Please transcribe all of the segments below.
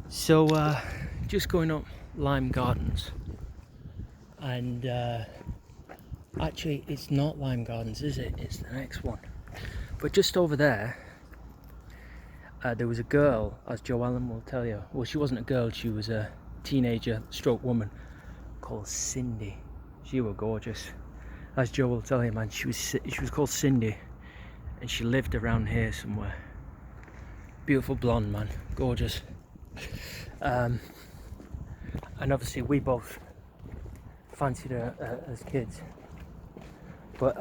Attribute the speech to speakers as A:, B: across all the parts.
A: So just going up Lime Gardens, and actually it's not Lime Gardens, is it? It's the next one. But just over there, there was a girl, as Joellen will tell you. Well, she wasn't a girl, she was a teenager stroke woman called Cindy. She was gorgeous, as Joe will tell you, man. She was called Cindy, and she lived around here somewhere. Beautiful blonde, man, gorgeous. And obviously we both fancied her as kids. But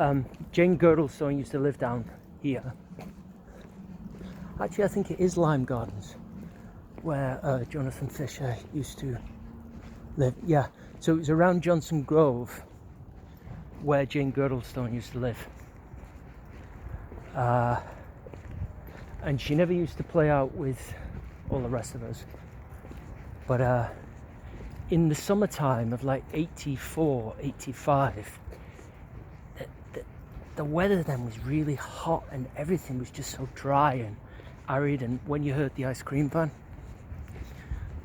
A: Jane Girdlestone used to live down here. Actually, I think it is Lime Gardens where Jonathan Fisher used to live. Yeah, so it was around Johnson Grove where Jane Girdlestone used to live. And she never used to play out with all the rest of us. But in the summertime of like 84, 85, the weather then was really hot and everything was just so dry and arid. And when you heard the ice cream van,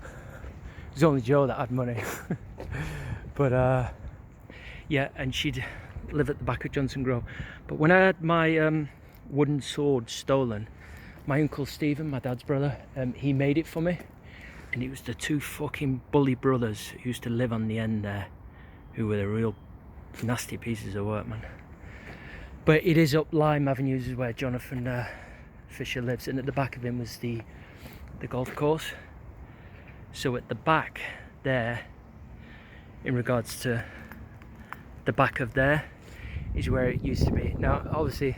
A: it was only Joe that had money. But yeah, and she'd live at the back of Johnson Grove. But when I had my wooden sword stolen, my uncle Stephen, my dad's brother, he made it for me. And it was the two fucking bully brothers who used to live on the end there, who were the real nasty pieces of work, man. But it is up Lime Avenues is where Jonathan Fisher lives, and at the back of him was the golf course. So at the back there, in regards to the back of there, is where it used to be. Now, obviously,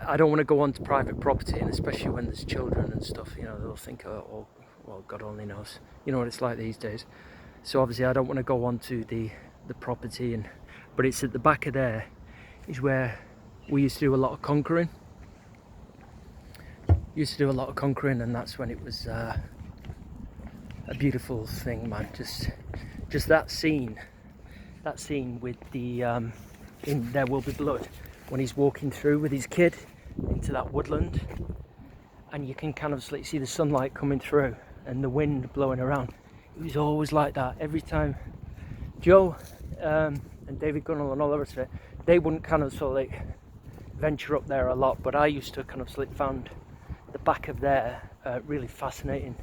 A: I don't want to go on to private property, and especially when there's children and stuff, you know, they'll think, oh, well, God only knows. You know what it's like these days. So obviously I don't want to go on to the property, but it's at the back of there is where we used to do a lot of conquering. And that's when it was a beautiful thing, man. Just that scene with the in There Will Be Blood, when he's walking through with his kid into that woodland, and you can kind of see the sunlight coming through and the wind blowing around. It was always like that every time. Joe and David Gunnell and all the rest of it, they wouldn't kind of sort of like venture up there a lot, but I used to kind of found the back of there really fascinating,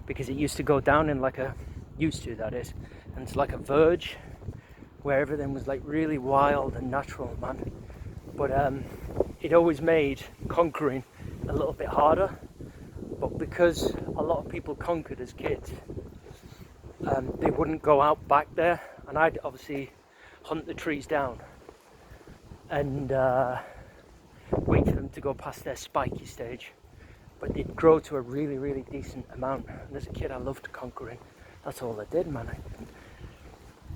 A: because it used to go down in like that is, and it's like a verge where everything was like really wild and natural, man. But it always made conquering a little bit harder. But because a lot of people conquered as kids, they wouldn't go out back there, and I'd obviously hunt the trees down and wait for them to go past their spiky stage. But they'd grow to a really, really decent amount. And as a kid, I loved conquering. That's all I did, man.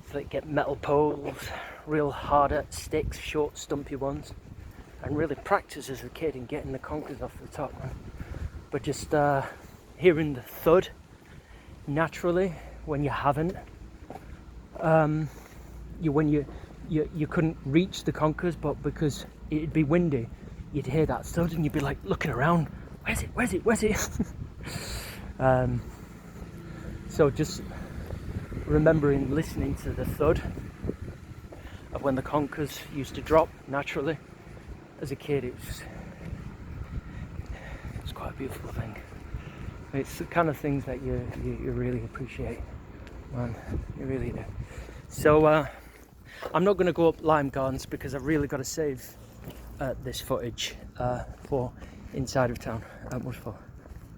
A: It's like get metal poles, real harder sticks, short, stumpy ones, and really practice as a kid in getting the conquers off the top, man. But just hearing the thud naturally when you haven't, when you couldn't reach the conquers, but because it'd be windy, you'd hear that thud and you'd be like looking around. Where's it? So just remembering listening to the thud of when the conkers used to drop naturally as a kid, it was quite a beautiful thing. It's the kind of things that you really appreciate, man. You really do. So I'm not going to go up Lime Gardens because I've really got to save this footage for inside of town. Much fun.